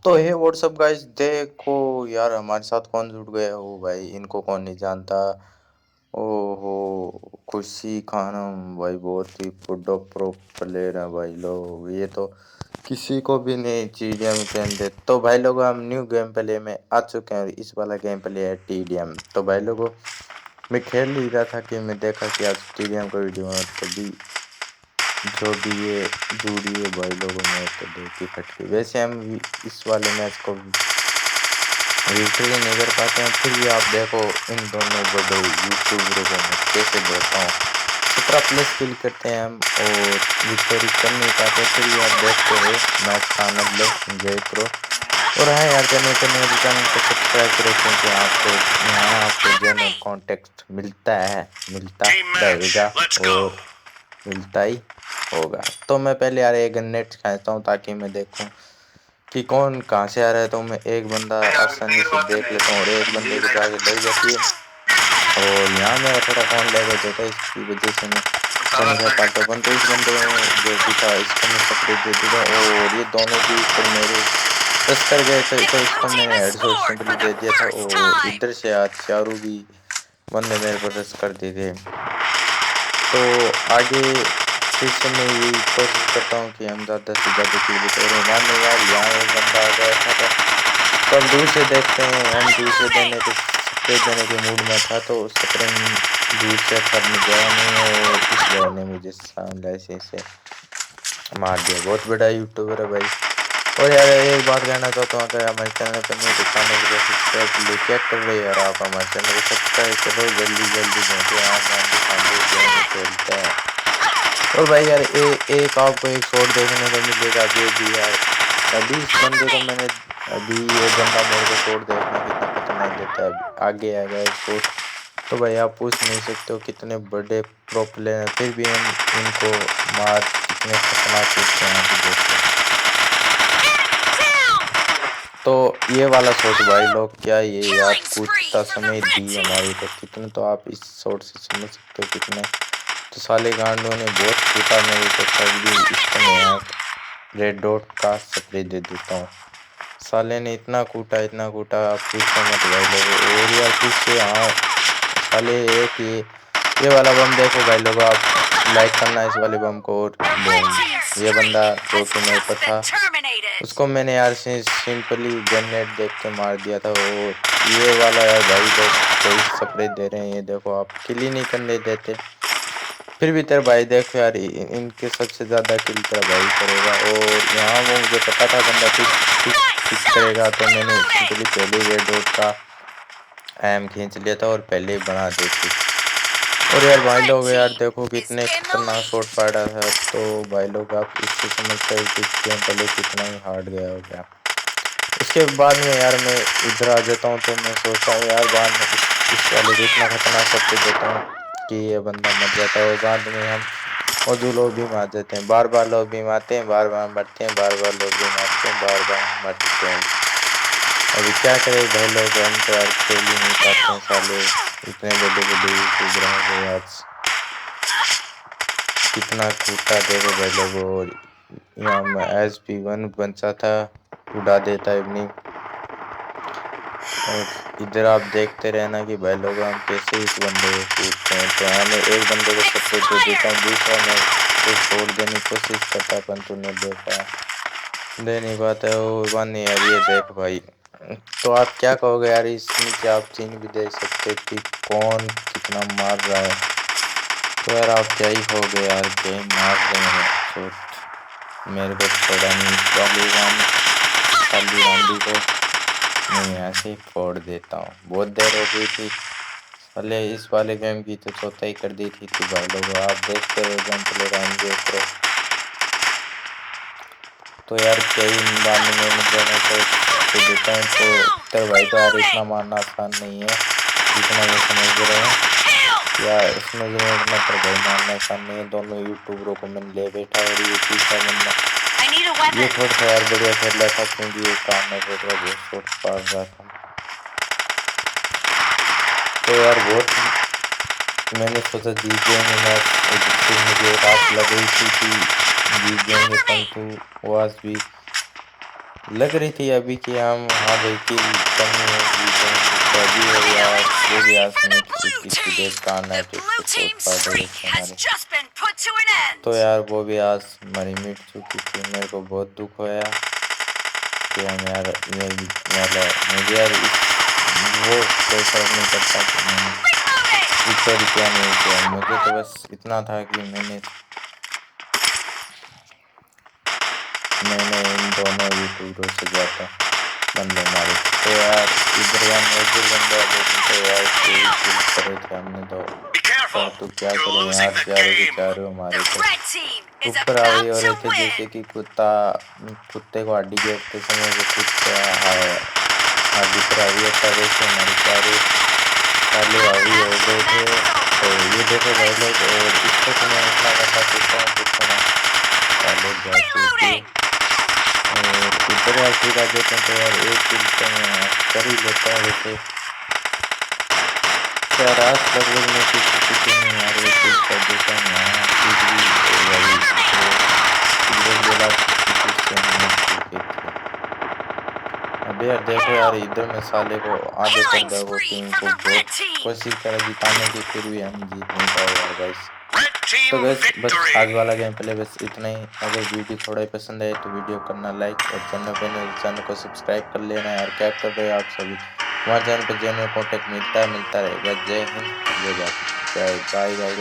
तो हे WhatsApp guys, देखो यार हमारे साथ कौन जुड़ गया हो भाई, इनको कौन नहीं जानता। ओहो, खुशी खानम भाई, बहुत ही प्रो प्लेयर है भाई लोग। ये तो किसी को भी नहीं टीडीएम कहते। तो भाई लोग हम न्यू गेम प्ले में आ चुके हैं। इस वाला गेम प्ले है टीडीएम। तो भाई लोगों, मैं खेल ही रहा था कि मैं देखा कि आज टीडीएम का वीडियो है, तभी जो भी ये जुड़ी है भाई लोगों ने तो देखी फटकी। वैसे हम इस वाले मैच को विक्ट्री नहीं कर पाते हैं, फिर भी आप देखो इन दोनों बड़े यूट्यूबरों को मैं कैसे देता हूँ। 17 प्लस किल करते हैं हम और विक्टोरी कर नहीं पाते, फिर भी आप देखते हो मैच का आनंद लो, एंजॉय करो। और हाँ यार, चैनल को सब्सक्राइब करो, क्योंकि आपको यहाँ आपको जेन्युइन कॉन्टेक्स्ट मिलता रहेगा और मिलता ही होगा। तो मैं पहले यार एक नेट खींचता हूँ ताकि मैं देखूँ कि कौन कहाँ से आ रहा है। तो मैं एक बंदा आसानी से देख लेता हूँ और एक बंदे को जाके लग जाती है। और यहाँ मेरा थोड़ा फोन लैग हो जाता है, इसकी वजह से मैं कर नहीं पाता। तो इस बंदे में जो भी था इसको मैं स्प्रे दे देता हूँ और ये दोनों भी ऊपर मेरे टच कर गए थे, तो इसको मैंने हेडशॉट सिंपली दे दिया था। और इधर से आज चारों भी बंदे मेरे पर रश कर दिए थे। तो आगे फिर से मैं यही कोशिश करता हूँ कि हम ज़्यादा से ज़्यादा किल बचाएं। और मानो यार, यहाँ एक बंदा आ गया था तो हम दूर से देखते हैं। हम दूसरे देने के स्प्रे देने के मूड में था, तो स्प्रे दूर से करने गया नहीं और इस भाई ने मुझे सामने से मार दिया। बहुत बड़ा यूट्यूबर है भाई। और यार एक बात कहना चाहता हूँ, अगर हमारे चैनल पर नहीं तो चैनल को सब्सक्राइब कर लो। क्या कर रहे हो यार आप, हमारे चैनल को सब्सक्राइब करो जल्दी जल्दी, क्योंकि आप गांधी सामने गेम खेलते हैं। और भाई यार एक आपको एक शॉट देखने को मिलेगा अभी भी यार। अभी इस बंदे को मैंने अभी ये बंदा मेरे को शॉट देखना कितना खतरनाक देता है, आगे आ गया शॉट। तो भाई आप पूछ नहीं सकते हो कितने बड़े प्रो प्लेयर हैं, फिर भी हम इनको मार कितने खतरनाक कूदते हैं अभी देखो। तो ये वाला शॉट भाई लोग, क्या ये यार कूदता समय दी हमारी, तो कितने, तो आप इस शॉट से समझ सकते हो कितने। तो साले गांडों ने बहुत कूटा मेरे को, तब भी इसको मैं यहाँ रेड डॉट का स्प्रे दे देता हूँ। साले ने इतना कूटा आप पूछो मत भाई लोग। और यार फिर से हाँ, साले एक ये वाला बम देखो भाई लोग, आप लाइक करना इस वाले बम को। और ये बंदा जो कि मेरे पर था, उसको मैंने यार सिंपली ग्रेनेड देख के मार दिया था। और ये वाला यार भाई लोग कोई स्प्रे दे रहे हैं, ये देखो आप किल ही नहीं करने देते। फिर भी तेरा भाई देखो यार, इनके सबसे ज्यादा किल तेरा भाई करेगा। और यहाँ वो मुझे पता था बंदा पिक करेगा, तो मैंने सिंपली पहले ही रेड डॉट का एम खींच लिया था और पहले ही बना दी थी। और यार भाई लोग यार देखो कितने खतरनाक शॉट फाड़ा था। तो भाई लोग आप इससे समझते हो कि गेम पहले कितना ही हार्ड गया हो गया। उसके बाद में यार मैं इधर आ जाता हूँ, तो मैं सोचता हूँ यार बाद में इस वाले को इतना खतरनाक सबसे देता हूँ कि ये बंदा मर जाता है। और बाद में हम मौजू लोग भी मार देते हैं, बार लोग भी मारते हैं, बार मरते हैं, बार लोग भी मारते हैं, बार मरते हैं। अभी क्या करें भाई लोग, हम तो यार खेल ही नहीं पाते हैं साले, इतने बड़े बड़े यूट्यूबर हो गए आज। कितना कूटा देखो भाई लोग। और यहाँ मैं SP1 बचा था, उड़ा देता है अपनी। और इधर आप देखते रहना कि भाई लोग हम कैसे इस बंदे को कूदते हैं। तो हमें एक बंदे को सबसे दे देता हूँ, दूसरा मैं तो छोड़ देने की कोशिश करता, परंतु नहीं दे नहीं पाता है वो बंद यार। ये देख भाई, तो आप क्या कहोगे यार, इस नीचे आप चिन्ह भी दे सकते हो कि कौन कितना मार रहा है। तो यार आप क्या ही कहोगे यार, क्या ही मार रहे हैं शॉट। मेरे को थोड़ा नहीं अगली रांडी को मैं यहाँ से ही फोड़ देता हूँ। बहुत देर हो गई थी साले, इस वाले गेम की तो चौथाई कर दी थी भाई लोग। आप देखते रहो गेम प्ले का, एंजॉय करो। तो यार क्या ही बाद में मैं देना तो देता हूँ। तो तेरे भाई को यार इतना मारना आसान नहीं है जितना ये समझ रहे हैं, या समझ रहे हैं इतना तेरे भाई मारना आसान नहीं है। दोनों यूट्यूबरों को मैंने ले बैठा और ये तीसरा बंदा ये थोड़ा सा यार बढ़िया खेल रहा था, क्योंकि ये काम में बहुत शॉट पार रहा था। तो यार बहुत मैंने सोचा जीत जाएंगे मैच, फिर मुझे एक आस लग गई थी कि जीत जाएंगे, परंतु वो आज भी लग रही थी अभी कि हम हाँ भाई किल कमी होगी तो अभी और यार वो भी आसमी किसी दोस्त का आना है तो उसको पोस्ट पार्ट हो गई थी हमारे। तो यार वो भी आस हमारी मिट चुकी थी। मेरे को बहुत दुख होया कि हम यार ये मतलब मुझे यार इस वो कोई फर्क नहीं पड़ता कि मैंने विक्टोरी किया नहीं किया। मुझे तो बस इतना था कि मैंने इन दोनों यूट्यूबरों से ज़्यादा बंदे मारे थे। तो यार इधर यार मजदूर बंदे आ गए थे तो यार किल किल करे थे हमने तो तो क्या करें यार चारों के चारों हमारे तो ऊपर आवे हो रहे थे जैसे कि कुत्ते को हड्डी घेरते समय वो कुत्ता हड्डी पर हावी होता है वैसे हमारे चारों साले हावी हो गए थे। तो ये देखो भाई लोग और इसको तो मैं इतना गंदा कूदता हूँ पूछो ना साले जासूसी। और इधर यार फिर आ जाते हैं तो यार एक किल तो मैं कर ही लेता हूँ वैसे। यार आज लगभग मैं किसी में यार एक किल कर देता हूँ यहाँ पीछली वही जो सिगरेट जला चुकी थी उससे हम मर चुके थे। अब यार देखो यार इधर में साले को आधे कर दिया वो टीम को बहुत कोशिश करा जिताने की फिर भी हम जीत नहीं पाए यार गाइस। तो गैस बस आज वाला गेम प्ले बस इतना ही। अगर वीडियो थोड़ा ही पसंद आए तो वीडियो करना लाइक और चैनल पे नहीं तो चैनल को सब्सक्राइब कर लेना यार। क्या कर रहे हो आप सभी। हमारे चैनल पे जेन्युइन कंटेंट मिलता रहेगा। जय हिंद जय भारत जय बाय बाय।